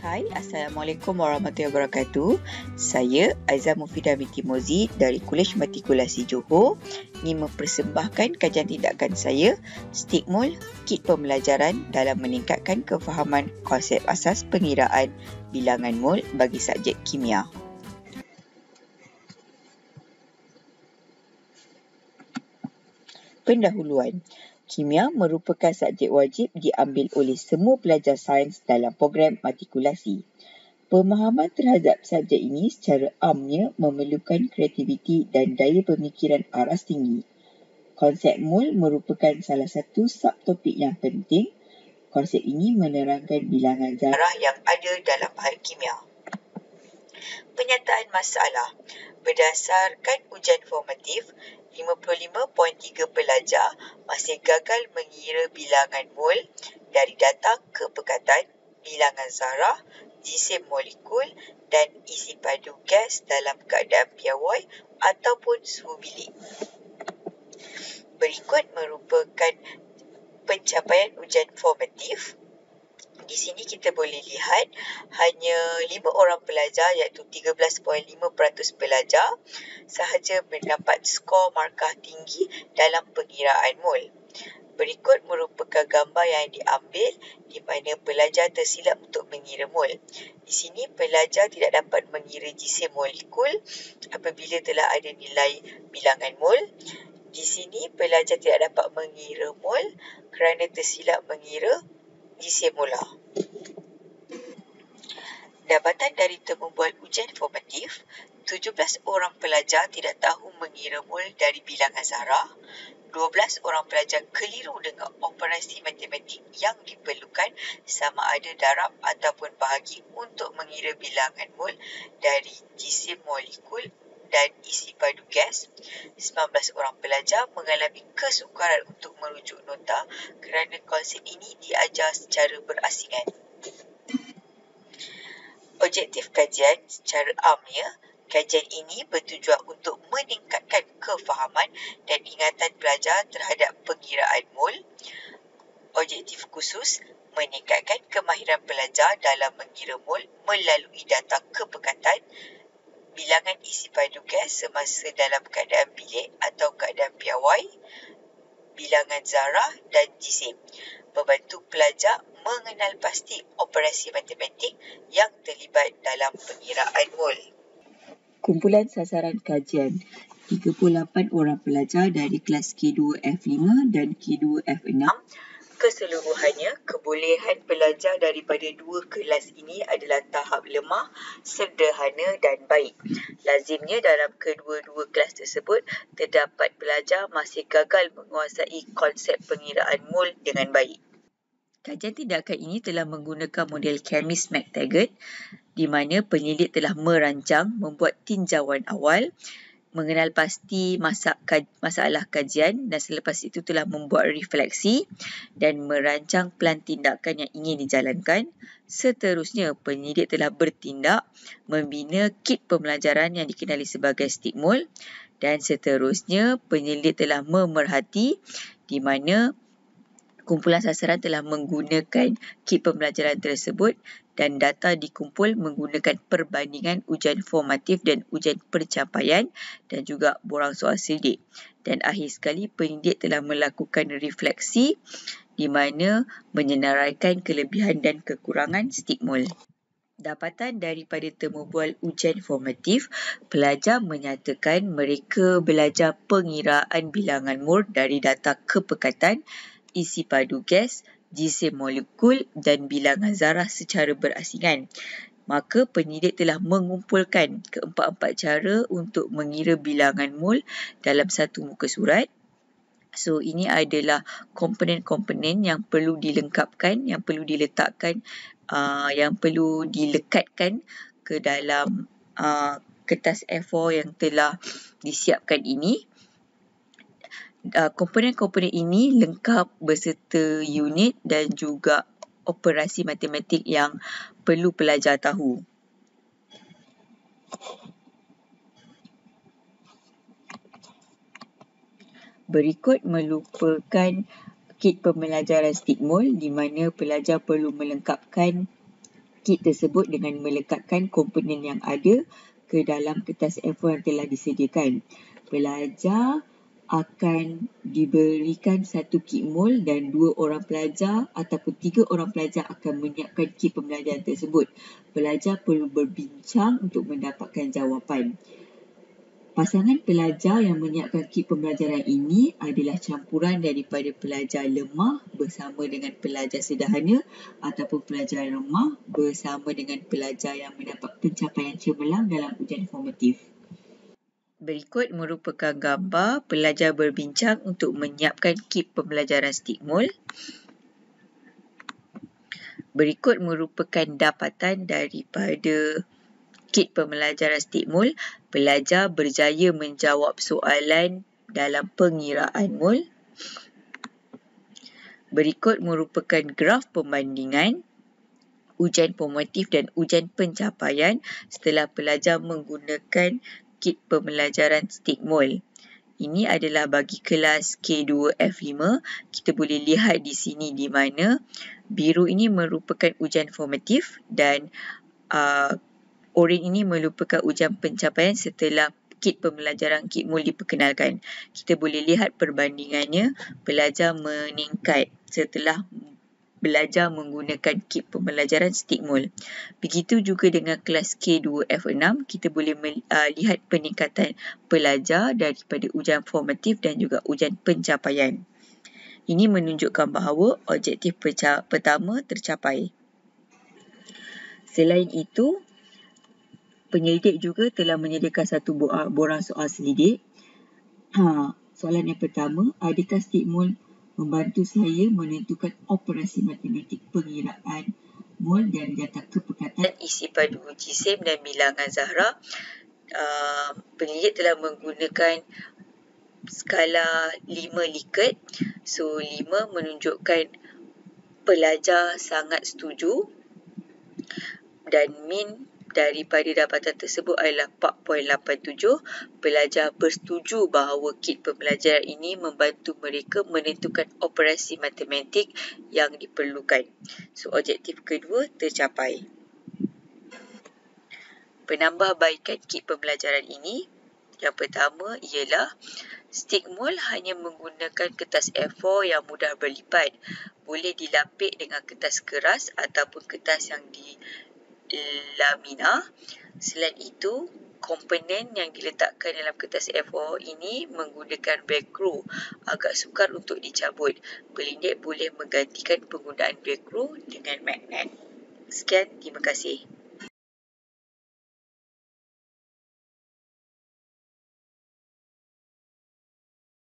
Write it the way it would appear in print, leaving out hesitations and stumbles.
Hai, Assalamualaikum warahmatullahi wabarakatuh. Saya Aizah Mufidah binti Mozi dari Kolej Matrikulasi Johor ingin mempersembahkan kajian tindakan saya, Stigmol, Kit Pembelajaran dalam meningkatkan kefahaman konsep asas pengiraan bilangan mol bagi subjek kimia. Pendahuluan. Kimia merupakan subjek wajib diambil oleh semua pelajar sains dalam program matrikulasi. Pemahaman terhadap subjek ini secara amnya memerlukan kreativiti dan daya pemikiran aras tinggi. Konsep mol merupakan salah satu subtopik yang penting. Konsep ini menerangkan bilangan zarah yang ada dalam bahan kimia. Penyataan masalah. Berdasarkan ujian formatif, 55.3 pelajar masih gagal mengira bilangan mol dari data kepekatan, bilangan zarah, jisim molekul dan isi padu gas dalam keadaan piawai ataupun suhu bilik. Berikut merupakan pencapaian ujian formatif. Di sini kita boleh lihat hanya 5 orang pelajar iaitu 13.5% pelajar sahaja mendapat skor markah tinggi dalam pengiraan mol. Berikut merupakan gambar yang diambil di mana pelajar tersilap untuk mengira mol. Di sini pelajar tidak dapat mengira jisim molekul apabila telah ada nilai bilangan mol. Di sini pelajar tidak dapat mengira mol kerana tersilap mengira jisim molar. Dapatan dari temu bual ujian formatif, 17 orang pelajar tidak tahu mengira mol dari bilangan zarah, 12 orang pelajar keliru dengan operasi matematik yang diperlukan sama ada darab ataupun bahagi untuk mengira bilangan mol dari jisim molekul dan isi padu gas. 19 orang pelajar mengalami kesukaran untuk merujuk nota kerana konsep ini diajar secara berasingan. Objektif kajian secara amnya, kajian ini bertujuan untuk meningkatkan kefahaman dan ingatan pelajar terhadap pengiraan mol. Objektif khusus, meningkatkan kemahiran pelajar dalam mengira mol melalui data kepekatan, bilangan isi padu gas semasa dalam keadaan bilik atau keadaan piawai, bilangan zarah dan jisim. Membantu pelajar mengenal pasti operasi matematik yang terlibat dalam pengiraan mol. Kumpulan sasaran kajian. 38 orang pelajar dari kelas K2F5 dan K2F6. Keseluruhannya, kebolehan pelajar daripada dua kelas ini adalah tahap lemah, sederhana dan baik. Lazimnya dalam kedua-dua kelas tersebut, terdapat pelajar masih gagal menguasai konsep pengiraan mol dengan baik. Kajian tindakan ini telah menggunakan model Chemist-McTaggart di mana penyelidik telah merancang, membuat tinjauan awal, mengenal pasti masalah kajian dan selepas itu telah membuat refleksi dan merancang plan tindakan yang ingin dijalankan. Seterusnya, penyelidik telah bertindak membina kit pembelajaran yang dikenali sebagai Stigmol dan seterusnya penyelidik telah memerhati di mana kumpulan sasaran telah menggunakan kit pembelajaran tersebut dan data dikumpul menggunakan perbandingan ujian formatif dan ujian pencapaian dan juga borang soal selidik. Dan akhir sekali, penyelidik telah melakukan refleksi di mana menyenaraikan kelebihan dan kekurangan Stigmol. Dapatan daripada temu bual ujian formatif, pelajar menyatakan mereka belajar pengiraan bilangan mol dari data kepekatan, isi padu gas, jisim molekul dan bilangan zarah secara berasingan. Maka penyelidik telah mengumpulkan keempat-empat cara untuk mengira bilangan mol dalam satu muka surat. So, ini adalah komponen-komponen yang perlu dilengkapkan, yang perlu diletakkan, yang perlu dilekatkan ke dalam kertas A4 yang telah disiapkan ini. Komponen-komponen ini lengkap beserta unit dan juga operasi matematik yang perlu pelajar tahu. Berikut merupakan kit pembelajaran Stigmol di mana pelajar perlu melengkapkan kit tersebut dengan melekatkan komponen yang ada ke dalam kertas A4 yang telah disediakan. Pelajar akan diberikan satu kit mol dan 2 orang pelajar ataupun 3 orang pelajar akan menyiapkan kit pembelajaran tersebut. Pelajar perlu berbincang untuk mendapatkan jawapan. Pasangan pelajar yang menyiapkan kit pembelajaran ini adalah campuran daripada pelajar lemah bersama dengan pelajar sederhana ataupun pelajar lemah bersama dengan pelajar yang mendapat pencapaian cemerlang dalam ujian formatif. Berikut merupakan gambar pelajar berbincang untuk menyiapkan kit pembelajaran stikmol. Berikut merupakan dapatan daripada kit pembelajaran stikmol. Pelajar berjaya menjawab soalan dalam pengiraan mol. Berikut merupakan graf perbandingan ujian formatif dan ujian pencapaian setelah pelajar menggunakan kit pembelajaran stikmol. Ini adalah bagi kelas K2F5. Kita boleh lihat di sini di mana biru ini merupakan ujian formatif dan oranye ini merupakan ujian pencapaian setelah kit pembelajaran kit mol diperkenalkan. Kita boleh lihat perbandingannya, pelajar meningkat setelah belajar menggunakan kit pembelajaran stikmol. Begitu juga dengan kelas K2F6, kita boleh lihat peningkatan pelajar daripada ujian formatif dan juga ujian pencapaian. Ini menunjukkan bahawa objektif pertama tercapai. Selain itu, penyelidik juga telah menyediakan satu borang soal selidik. Soalan yang pertama, adakah stikmol membantu saya menentukan operasi matematik pengiraan mol dan jata kepekatan isi padu jisim dan bilangan Zahra? Penyelidik telah menggunakan skala 5 Likert. So, 5 menunjukkan pelajar sangat setuju dan min daripada dapatan tersebut adalah 4.87. Pelajar bersetuju bahawa kit pembelajaran ini membantu mereka menentukan operasi matematik yang diperlukan. So, objektif kedua tercapai. Penambahbaikan kit pembelajaran ini, yang pertama ialah stikmol hanya menggunakan kertas A4 yang mudah berlipat. Boleh dilapik dengan kertas keras ataupun kertas yang lamina. Selain itu, komponen yang diletakkan dalam kertas A4 ini menggunakan velcro, agak sukar untuk dicabut. Penyelidik boleh menggantikan penggunaan velcro dengan magnet. Sekian, terima kasih.